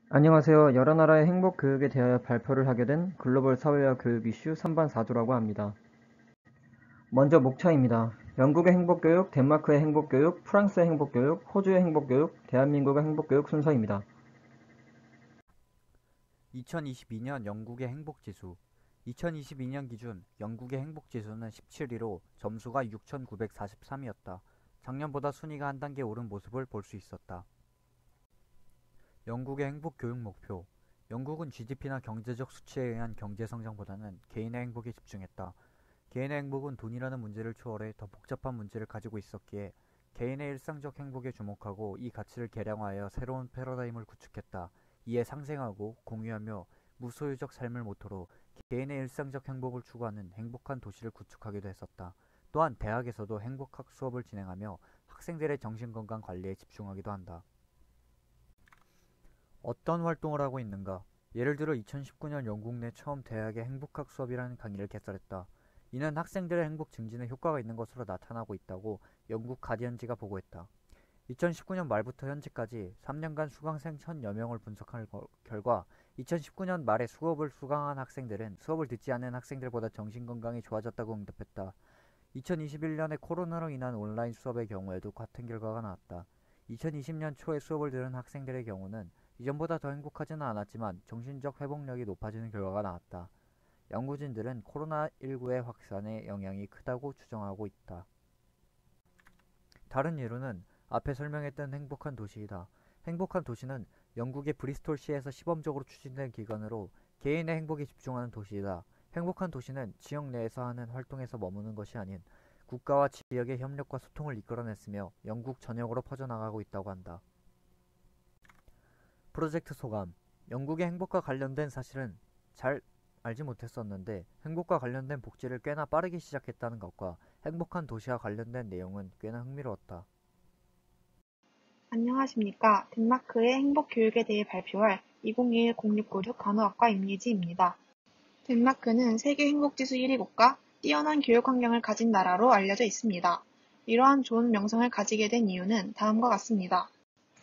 안녕하세요. 여러 나라의 행복 교육에 대하여 발표를 하게 된 글로벌 사회와 교육 이슈 선반 4조라고 합니다. 먼저 목차입니다. 영국의 행복교육, 덴마크의 행복교육, 프랑스의 행복교육, 호주의 행복교육, 대한민국의 행복교육 순서입니다. 2022년 영국의 행복지수. 2022년 기준 영국의 행복지수는 17위로 점수가 6,943이었다. 작년보다 순위가 한 단계 오른 모습을 볼 수 있었다. 영국의 행복교육 목표. 영국은 GDP나 경제적 수치에 의한 경제성장보다는 개인의 행복에 집중했다. 개인의 행복은 돈이라는 문제를 초월해 더 복잡한 문제를 가지고 있었기에 개인의 일상적 행복에 주목하고 이 가치를 개량화하여 새로운 패러다임을 구축했다. 이에 상생하고 공유하며 무소유적 삶을 모토로 개인의 일상적 행복을 추구하는 행복한 도시를 구축하기도 했었다. 또한 대학에서도 행복학 수업을 진행하며 학생들의 정신건강 관리에 집중하기도 한다. 어떤 활동을 하고 있는가? 예를 들어 2019년 영국 내 처음 대학의 행복학 수업이라는 강의를 개설했다. 이는 학생들의 행복 증진에 효과가 있는 것으로 나타나고 있다고 영국 가디언지가 보고했다. 2019년 말부터 현재까지 3년간 수강생 1000여 명을 분석한 결과 2019년 말에 수업을 수강한 학생들은 수업을 듣지 않는 학생들보다 정신건강이 좋아졌다고 응답했다. 2021년에 코로나로 인한 온라인 수업의 경우에도 같은 결과가 나왔다. 2020년 초에 수업을 들은 학생들의 경우는 이전보다 더 행복하지는 않았지만 정신적 회복력이 높아지는 결과가 나왔다. 연구진들은 코로나19의 확산에 영향이 크다고 추정하고 있다. 다른 예로는 앞에 설명했던 행복한 도시이다. 행복한 도시는 영국의 브리스톨시에서 시범적으로 추진된 기관으로 개인의 행복에 집중하는 도시이다. 행복한 도시는 지역 내에서 하는 활동에서 머무는 것이 아닌 국가와 지역의 협력과 소통을 이끌어냈으며 영국 전역으로 퍼져나가고 있다고 한다. 프로젝트 소감. 영국의 행복과 관련된 사실은 잘 알지 못했었는데 행복과 관련된 복지를 꽤나 빠르게 시작했다는 것과 행복한 도시와 관련된 내용은 꽤나 흥미로웠다. 안녕하십니까. 덴마크의 행복교육에 대해 발표할 2021-0696 간호학과 임예지입니다. 덴마크는 세계 행복지수 1위 국가, 뛰어난 교육 환경을 가진 나라로 알려져 있습니다. 이러한 좋은 명성을 가지게 된 이유는 다음과 같습니다.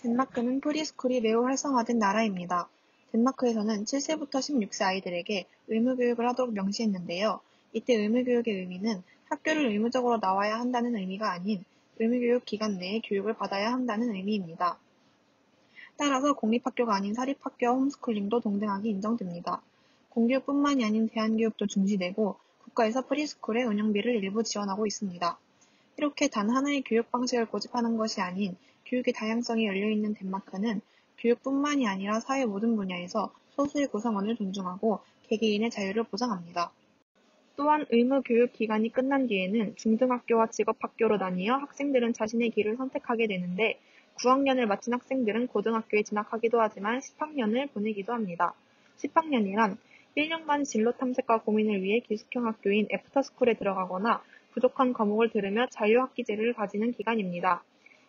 덴마크는 프리스쿨이 매우 활성화된 나라입니다. 덴마크에서는 7세부터 16세 아이들에게 의무교육을 하도록 명시했는데요. 이때 의무교육의 의미는 학교를 의무적으로 나와야 한다는 의미가 아닌 의무교육 기간 내에 교육을 받아야 한다는 의미입니다. 따라서 공립학교가 아닌 사립학교와 홈스쿨링도 동등하게 인정됩니다. 공교육뿐만이 아닌 대안교육도 중시되고 국가에서 프리스쿨의 운영비를 일부 지원하고 있습니다. 이렇게 단 하나의 교육 방식을 고집하는 것이 아닌 교육의 다양성이 열려있는 덴마크는 교육뿐만이 아니라 사회 모든 분야에서 소수의 구성원을 존중하고 개개인의 자유를 보장합니다. 또한 의무 교육 기간이 끝난 뒤에는 중등학교와 직업학교로 나뉘어 학생들은 자신의 길을 선택하게 되는데 9학년을 마친 학생들은 고등학교에 진학하기도 하지만 10학년을 보내기도 합니다. 10학년이란 1년간 진로 탐색과 고민을 위해 기숙형 학교인 애프터스쿨에 들어가거나 부족한 과목을 들으며 자유학기제를 가지는 기간입니다.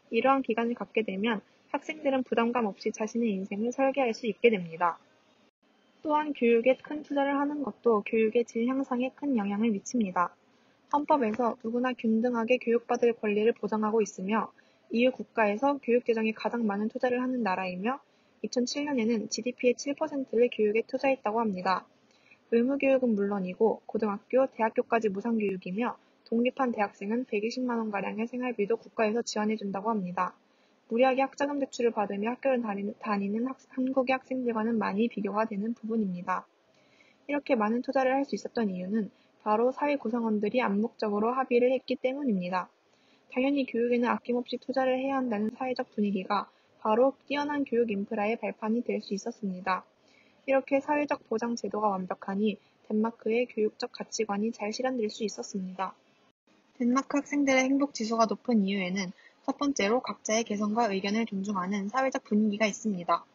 이러한 기간을 갖게 되면 학생들은 부담감 없이 자신의 인생을 설계할 수 있게 됩니다. 또한 교육에 큰 투자를 하는 것도 교육의 질 향상에 큰 영향을 미칩니다. 헌법에서 누구나 균등하게 교육받을 권리를 보장하고 있으며 EU 국가에서 교육 재정에 가장 많은 투자를 하는 나라이며 2007년에는 GDP의 7%를 교육에 투자했다고 합니다. 의무교육은 물론이고 고등학교, 대학교까지 무상교육이며 독립한 대학생은 120만 원가량의 생활비도 국가에서 지원해준다고 합니다. 무리하게 학자금 대출을 받으며 학교를 다니는 한국의 학생들과는 많이 비교가 되는 부분입니다. 이렇게 많은 투자를 할 수 있었던 이유는 바로 사회 구성원들이 암묵적으로 합의를 했기 때문입니다. 당연히 교육에는 아낌없이 투자를 해야 한다는 사회적 분위기가 바로 뛰어난 교육 인프라의 발판이 될 수 있었습니다. 이렇게 사회적 보장 제도가 완벽하니 덴마크의 교육적 가치관이 잘 실현될 수 있었습니다. 덴마크 학생들의 행복 지수가 높은 이유에는 첫 번째로 각자의 개성과 의견을 존중하는 사회적 분위기가 있습니다.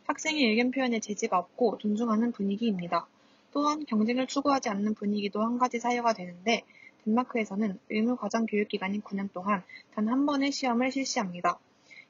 학생의 의견 표현에 제지가 없고 존중하는 분위기입니다. 또한 경쟁을 추구하지 않는 분위기도 한 가지 사유가 되는데 덴마크에서는 의무 과정 교육 기간인 9년 동안 단 한 번의 시험을 실시합니다.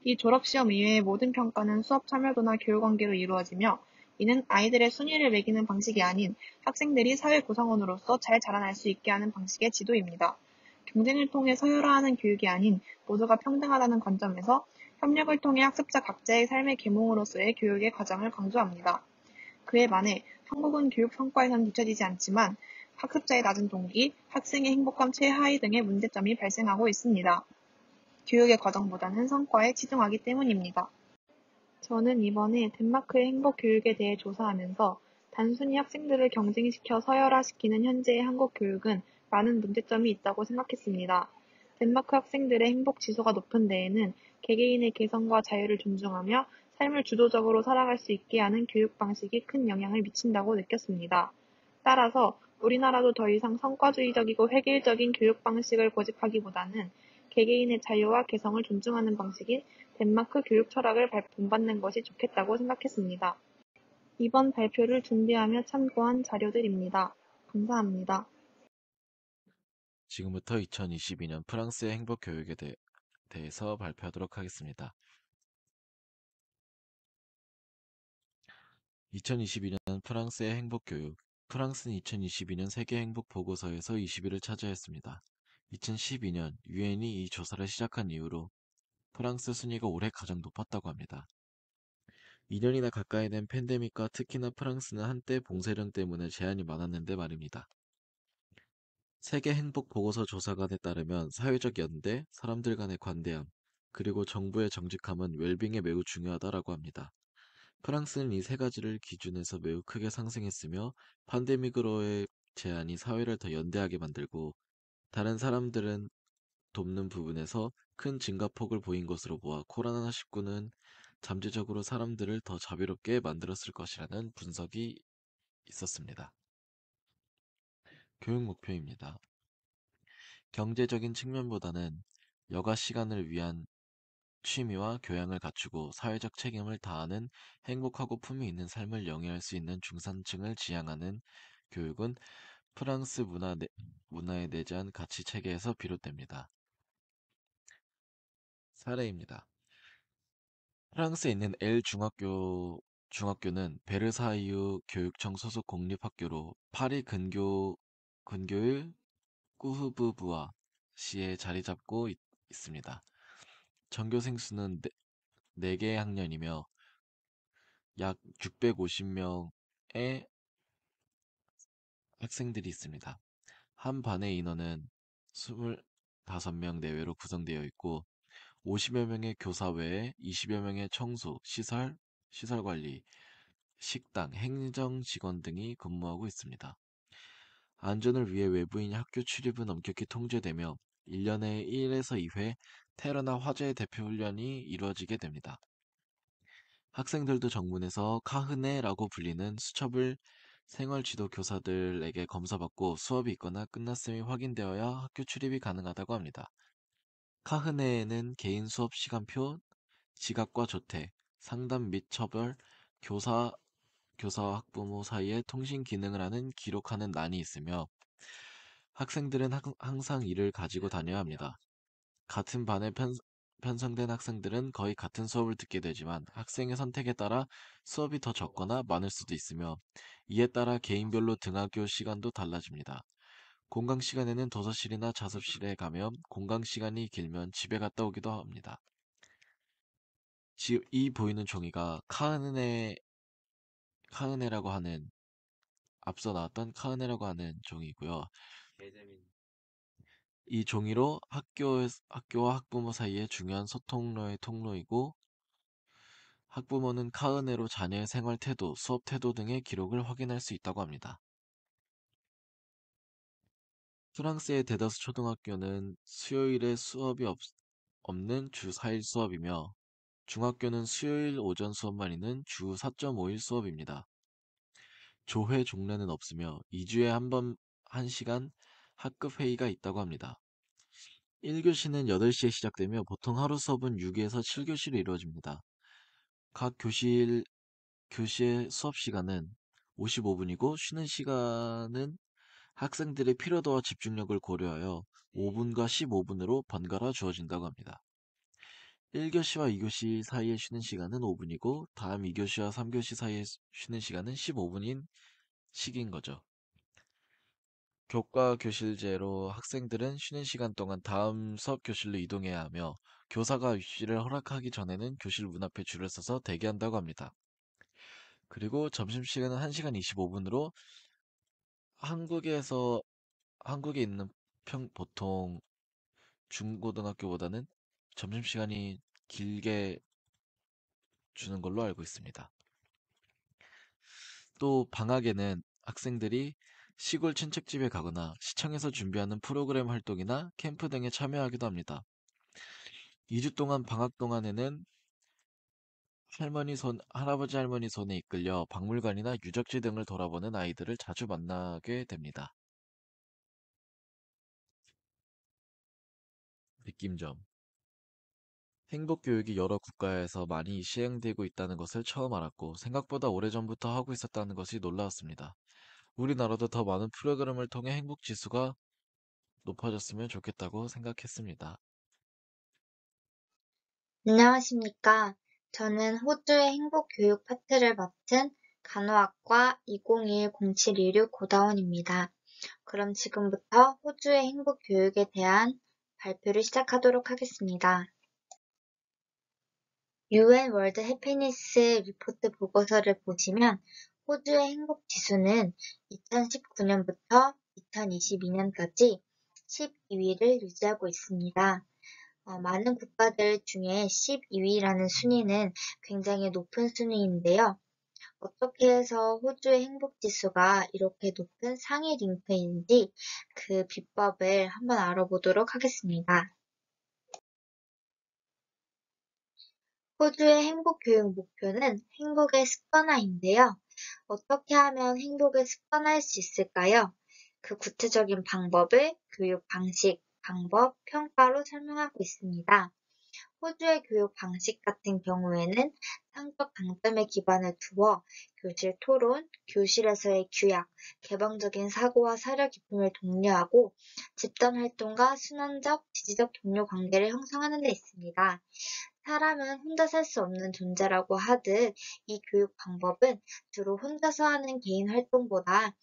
이 졸업시험 이외의 모든 평가는 수업 참여도나 교육 관계로 이루어지며 이는 아이들의 순위를 매기는 방식이 아닌 학생들이 사회 구성원으로서 잘 자라날 수 있게 하는 방식의 지도입니다. 경쟁을 통해 서열화하는 교육이 아닌 모두가 평등하다는 관점에서 협력을 통해 학습자 각자의 삶의 계몽으로서의 교육의 과정을 강조합니다. 그에 반해 한국은 교육 성과에선 뒤처지지 않지만 학습자의 낮은 동기, 학생의 행복감 최하위 등의 문제점이 발생하고 있습니다. 교육의 과정보다는 성과에 치중하기 때문입니다. 저는 이번에 덴마크의 행복 교육에 대해 조사하면서 단순히 학생들을 경쟁시켜 서열화시키는 현재의 한국 교육은 많은 문제점이 있다고 생각했습니다. 덴마크 학생들의 행복 지수가 높은 데에는 개개인의 개성과 자유를 존중하며 삶을 주도적으로 살아갈 수 있게 하는 교육 방식이 큰 영향을 미친다고 느꼈습니다. 따라서 우리나라도 더 이상 성과주의적이고 획일적인 교육 방식을 고집하기보다는 개개인의 자유와 개성을 존중하는 방식인 덴마크 교육 철학을 본받는 것이 좋겠다고 생각했습니다. 이번 발표를 준비하며 참고한 자료들입니다. 감사합니다. 지금부터 2022년 프랑스의 행복 교육에 대해서 발표하도록 하겠습니다. 2022년 프랑스의 행복 교육. 프랑스는 2022년 세계 행복 보고서에서 20위를 차지했습니다. 2012년 유엔이 이 조사를 시작한 이후로 프랑스 순위가 올해 가장 높았다고 합니다. 2년이나 가까이 된 팬데믹과 특히나 프랑스는 한때 봉쇄령 때문에 제한이 많았는데 말입니다. 세계 행복 보고서 조사관에 따르면 사회적 연대, 사람들 간의 관대함, 그리고 정부의 정직함은 웰빙에 매우 중요하다라고 합니다. 프랑스는 이 세 가지를 기준에서 매우 크게 상승했으며 팬데믹으로의 제한이 사회를 더 연대하게 만들고 다른 사람들은 돕는 부분에서 큰 증가폭을 보인 것으로 보아 코로나19는 잠재적으로 사람들을 더 자비롭게 만들었을 것이라는 분석이 있었습니다. 교육 목표입니다. 경제적인 측면보다는 여가 시간을 위한 취미와 교양을 갖추고 사회적 책임을 다하는 행복하고 품위 있는 삶을 영위할 수 있는 중산층을 지향하는 교육은 프랑스 문화에 내재한 가치 체계에서 비롯됩니다. 사례입니다. 프랑스에 있는 중학교는 베르사유 교육청 소속 공립학교로 파리 근교의 꾸흐브부아 시에 자리 잡고 있습니다. 전교생 수는 4개 학년이며 약 650명의 학생들이 있습니다. 한 반의 인원은 25명 내외로 구성되어 있고 50여 명의 교사 외에 20여 명의 청소, 시설 관리, 식당, 행정 직원 등이 근무하고 있습니다. 안전을 위해 외부인 학교 출입은 엄격히 통제되며 1년에 1에서 2회 테러나 화재 대피 훈련이 이루어지게 됩니다. 학생들도 정문에서 카흐네라고 불리는 수첩을 생활지도 교사들에게 검사받고 수업이 있거나 끝났음이 확인되어야 학교 출입이 가능하다고 합니다. 카흐네에는 개인 수업 시간표, 지각과 조퇴, 상담 및 처벌, 교사와 학부모 사이에 통신 기능을 하는 기록하는 란이 있으며 학생들은 항상 이를 가지고 다녀야 합니다. 같은 반에 편성된 학생들은 거의 같은 수업을 듣게 되지만 학생의 선택에 따라 수업이 더 적거나 많을 수도 있으며 이에 따라 개인별로 등하교 시간도 달라집니다. 공강 시간에는 도서실이나 자습실에 가며 공강 시간이 길면 집에 갔다 오기도 합니다. 이 보이는 종이가 카흐네라고 하는 앞서 나왔던 카흐네라고 하는 종이고요. 이 종이로 학교와 학부모 사이의 중요한 소통로의 통로이고 학부모는 카은해로 자녀의 생활 태도, 수업 태도 등의 기록을 확인할 수 있다고 합니다. 프랑스의 대다수 초등학교는 수요일에 수업이 없는 주 4일 수업이며 중학교는 수요일 오전 수업만 있는 주 4.5일 수업입니다. 조회 종례는 없으며 2주에 한 번 1시간 학급 회의가 있다고 합니다. 1교시는 8시에 시작되며 보통 하루 수업은 6에서 7교시로 이루어집니다. 각 교시의 수업 시간은 55분이고 쉬는 시간은 학생들의 피로도와 집중력을 고려하여 5분과 15분으로 번갈아 주어진다고 합니다. 1교시와 2교시 사이에 쉬는 시간은 5분이고 다음 2교시와 3교시 사이에 쉬는 시간은 15분인 시기인 거죠. 교과 교실제로 학생들은 쉬는 시간 동안 다음 수업 교실로 이동해야 하며 교사가 입시를 허락하기 전에는 교실 문 앞에 줄을 서서 대기한다고 합니다. 그리고 점심시간은 1시간 25분으로 한국에 있는 보통 중고등학교보다는 점심시간이 길게 주는 걸로 알고 있습니다. 또 방학에는 학생들이 시골 친척집에 가거나 시청에서 준비하는 프로그램 활동이나 캠프 등에 참여하기도 합니다. 2주 동안 방학 동안에는 할아버지 할머니 손에 이끌려 박물관이나 유적지 등을 돌아보는 아이들을 자주 만나게 됩니다. 느낌점. 행복교육이 여러 국가에서 많이 시행되고 있다는 것을 처음 알았고 생각보다 오래전부터 하고 있었다는 것이 놀라웠습니다. 우리나라도 더 많은 프로그램을 통해 행복지수가 높아졌으면 좋겠다고 생각했습니다. 안녕하십니까. 저는 호주의 행복교육 파트를 맡은 간호학과 2021-0726 고다원입니다. 그럼 지금부터 호주의 행복교육에 대한 발표를 시작하도록 하겠습니다. UN 월드 해피니스 리포트 보고서를 보시면 호주의 행복 지수는 2019년부터 2022년까지 12위를 유지하고 있습니다. 많은 국가들 중에 12위라는 순위는 굉장히 높은 순위인데요. 어떻게 해서 호주의 행복 지수가 이렇게 높은 상위 링크인지 그 비법을 한번 알아보도록 하겠습니다. 호주의 행복교육 목표는 행복의 습관화인데요. 어떻게 하면 행복을 습관화할 수 있을까요? 그 구체적인 방법을 교육 방식, 방법, 평가로 설명하고 있습니다. 호주의 교육 방식 같은 경우에는 성적 강점에 기반을 두어 교실 토론, 교실에서의 규약, 개방적인 사고와 사려 깊음을 독려하고 집단 활동과 순환적, 지지적 동료 관계를 형성하는 데 있습니다. 사람은 혼자 살 수 없는 존재라고 하듯 이 교육 방법은 주로 혼자서 하는 개인 활동보다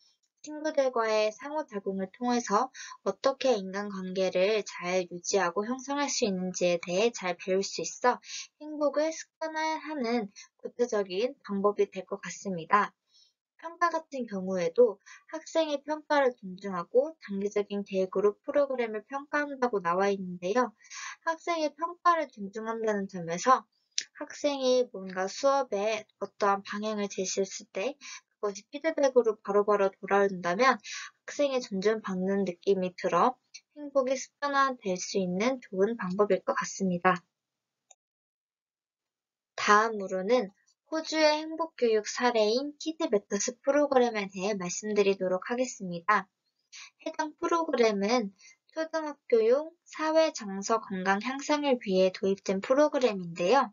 친구들과의 상호작용을 통해서 어떻게 인간관계를 잘 유지하고 형성할 수 있는지에 대해 잘 배울 수 있어 행복을 습관화하는 구체적인 방법이 될 것 같습니다. 평가 같은 경우에도 학생의 평가를 존중하고 단계적인 계획으로 프로그램을 평가한다고 나와 있는데요. 학생의 평가를 존중한다는 점에서 학생이 뭔가 수업에 어떠한 방향을 제시했을 때 그것이 피드백으로 바로바로 돌아온다면 학생의 존중받는 느낌이 들어 행복이 습관화될 수 있는 좋은 방법일 것 같습니다. 다음으로는 호주의 행복교육 사례인 키즈매터스 프로그램에 대해 말씀드리도록 하겠습니다. 해당 프로그램은 초등학교용 사회정서 건강 향상을 위해 도입된 프로그램인데요.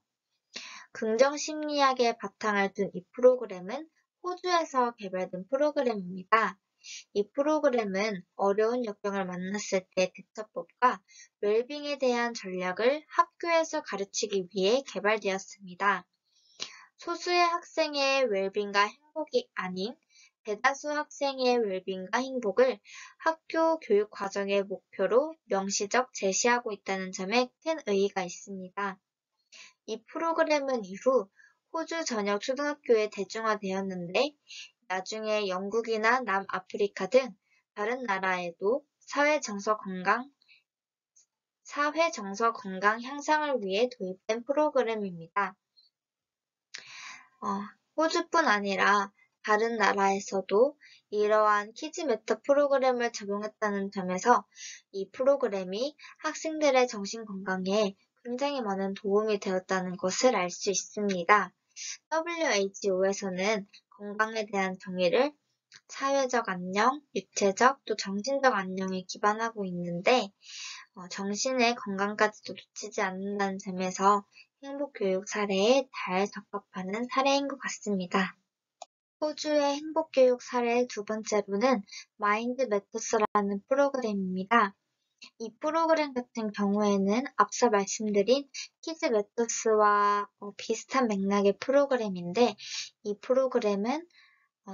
긍정심리학의 바탕을 둔 이 프로그램은 호주에서 개발된 프로그램입니다. 이 프로그램은 어려운 역경을 만났을 때 대처법과 웰빙에 대한 전략을 학교에서 가르치기 위해 개발되었습니다. 소수의 학생의 웰빙과 행복이 아닌 대다수 학생의 웰빙과 행복을 학교 교육 과정의 목표로 명시적 제시하고 있다는 점에 큰 의의가 있습니다. 이 프로그램은 이후 호주 전역 초등학교에 대중화되었는데 나중에 영국이나 남아프리카 등 다른 나라에도 사회정서 건강 향상을 위해 도입된 프로그램입니다. 호주뿐 아니라 다른 나라에서도 이러한 키즈매터 프로그램을 적용했다는 점에서 이 프로그램이 학생들의 정신건강에 굉장히 많은 도움이 되었다는 것을 알 수 있습니다. WHO에서는 건강에 대한 정의를 사회적 안녕, 육체적 또 정신적 안녕에 기반하고 있는데 정신의 건강까지도 놓치지 않는다는 점에서 행복교육 사례에 잘 적합하는 사례인 것 같습니다. 호주의 행복교육 사례 두 번째로는 마인드 매터스라는 프로그램입니다. 이 프로그램 같은 경우에는 앞서 말씀드린 키즈 매터스와 비슷한 맥락의 프로그램인데 이 프로그램은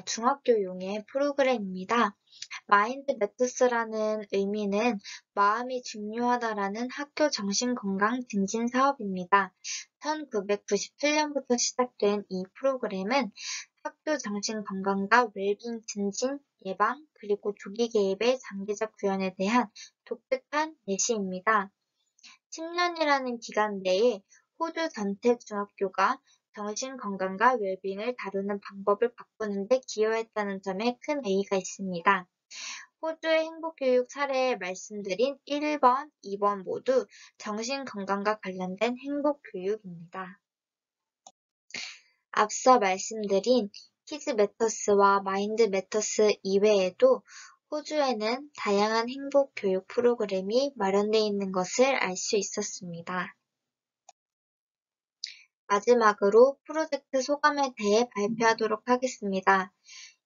중학교용의 프로그램입니다. 마인드 매터스라는 의미는 마음이 중요하다라는 학교 정신건강 증진 사업입니다. 1997년부터 시작된 이 프로그램은 학교 정신건강과 웰빙 증진, 예방, 그리고 조기 개입의 장기적 구현에 대한 독특한 예시입니다. 10년이라는 기간 내에 호주 전택 중학교가 정신건강과 웰빙을 다루는 방법을 바꾸는 데 기여했다는 점에 큰 의의가 있습니다. 호주의 행복교육 사례에 말씀드린 1번, 2번 모두 정신건강과 관련된 행복교육입니다. 앞서 말씀드린 키즈 매터스와 마인드 매터스 이외에도 호주에는 다양한 행복교육 프로그램이 마련되어 있는 것을 알 수 있었습니다. 마지막으로 프로젝트 소감에 대해 발표하도록 하겠습니다.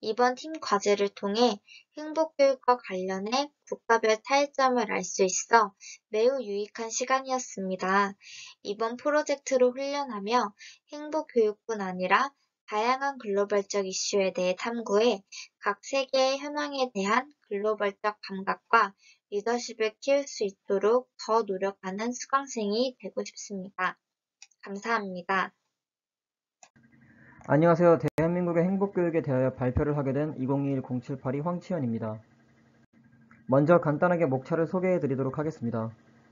이번 팀 과제를 통해 행복교육과 관련해 국가별 차이점을 알 수 있어 매우 유익한 시간이었습니다. 이번 프로젝트로 훈련하며 행복교육뿐 아니라 다양한 글로벌적 이슈에 대해 탐구해 각 세계의 현황에 대한 글로벌적 감각과 리더십을 키울 수 있도록 더 노력하는 수강생이 되고 싶습니다. 감사합니다. 안녕하세요. 대한민국의 행복교육에 대하여 발표를 하게 된 2021-0782 황치현입니다. 먼저 간단하게 목차를 소개해 드리도록 하겠습니다.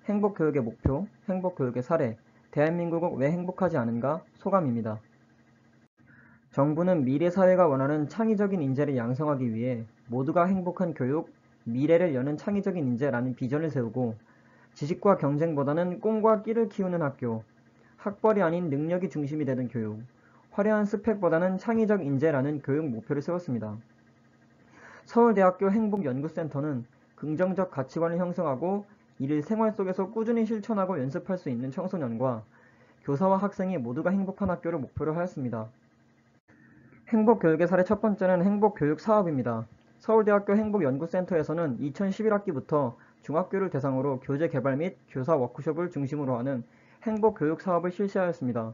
행복교육의 목표, 행복교육의 사례, 대한민국은 왜 행복하지 않은가, 소감입니다. 정부는 미래 사회가 원하는 창의적인 인재를 양성하기 위해 모두가 행복한 교육, 미래를 여는 창의적인 인재라는 비전을 세우고 지식과 경쟁보다는 꿈과 끼를 키우는 학교, 학벌이 아닌 능력이 중심이 되는 교육, 화려한 스펙보다는 창의적 인재라는 교육 목표를 세웠습니다. 서울대학교 행복연구센터는 긍정적 가치관을 형성하고 이를 생활 속에서 꾸준히 실천하고 연습할 수 있는 청소년과 교사와 학생이 모두가 행복한 학교를 목표로 하였습니다. 행복교육의 사례 첫 번째는 행복교육 사업입니다. 서울대학교 행복연구센터에서는 2011학기부터 중학교를 대상으로 교재 개발 및 교사 워크숍을 중심으로 하는 행복교육 사업을 실시하였습니다.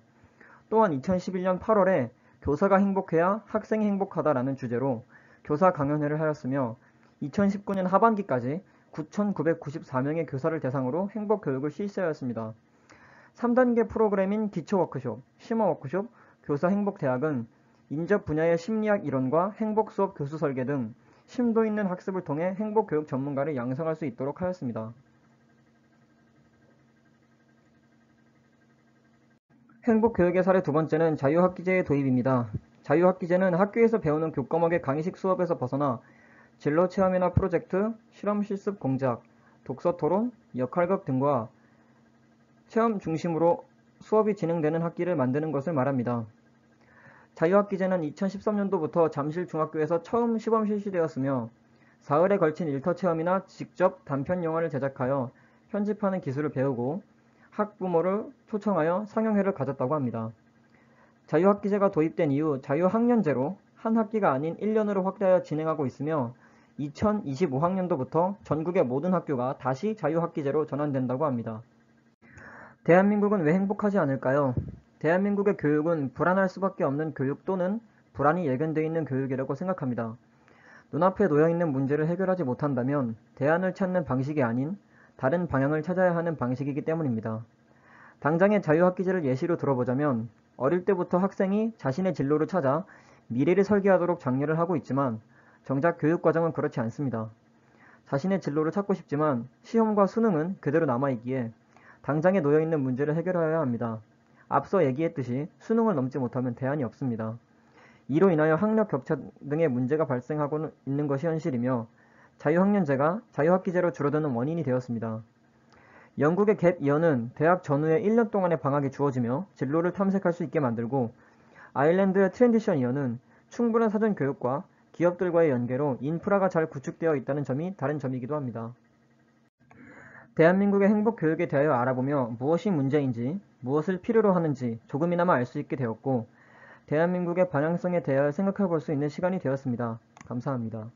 또한 2011년 8월에 교사가 행복해야 학생이 행복하다라는 주제로 교사 강연회를 하였으며 2019년 하반기까지 9,994명의 교사를 대상으로 행복교육을 실시하였습니다. 3단계 프로그램인 기초워크숍, 심화워크숍, 교사행복대학은 인접 분야의 심리학 이론과 행복수업 교수 설계 등 심도 있는 학습을 통해 행복교육 전문가를 양성할 수 있도록 하였습니다. 행복교육의 사례 두 번째는 자유학기제의 도입입니다. 자유학기제는 학교에서 배우는 교과목의 강의식 수업에서 벗어나 진로 체험이나 프로젝트, 실험 실습 공작, 독서 토론, 역할극 등과 체험 중심으로 수업이 진행되는 학기를 만드는 것을 말합니다. 자유학기제는 2013년도부터 잠실중학교에서 처음 시범 실시되었으며 사흘에 걸친 일터 체험이나 직접 단편 영화를 제작하여 편집하는 기술을 배우고 학부모를 초청하여 상영회를 가졌다고 합니다. 자유학기제가 도입된 이후 자유학년제로 한 학기가 아닌 1년으로 확대하여 진행하고 있으며 2025학년도부터 전국의 모든 학교가 다시 자유학기제로 전환된다고 합니다. 대한민국은 왜 행복하지 않을까요? 대한민국의 교육은 불안할 수밖에 없는 교육 또는 불안이 예견되어 있는 교육이라고 생각합니다. 눈앞에 놓여있는 문제를 해결하지 못한다면 대안을 찾는 방식이 아닌 다른 방향을 찾아야 하는 방식이기 때문입니다. 당장의 자유학기제를 예시로 들어보자면 어릴 때부터 학생이 자신의 진로를 찾아 미래를 설계하도록 장려를 하고 있지만 정작 교육과정은 그렇지 않습니다. 자신의 진로를 찾고 싶지만 시험과 수능은 그대로 남아있기에 당장에 놓여있는 문제를 해결하여야 합니다. 앞서 얘기했듯이 수능을 넘지 못하면 대안이 없습니다. 이로 인하여 학력 격차 등의 문제가 발생하고 있는 것이 현실이며 자유학년제가 자유학기제로 줄어드는 원인이 되었습니다. 영국의 갭 이어는 대학 전후에 1년 동안의 방학이 주어지며 진로를 탐색할 수 있게 만들고 아일랜드의 트랜지션 이어는 충분한 사전 교육과 기업들과의 연계로 인프라가 잘 구축되어 있다는 점이 다른 점이기도 합니다. 대한민국의 행복교육에 대하여 알아보며 무엇이 문제인지, 무엇을 필요로 하는지 조금이나마 알 수 있게 되었고 대한민국의 방향성에 대하여 생각해 볼 수 있는 시간이 되었습니다. 감사합니다.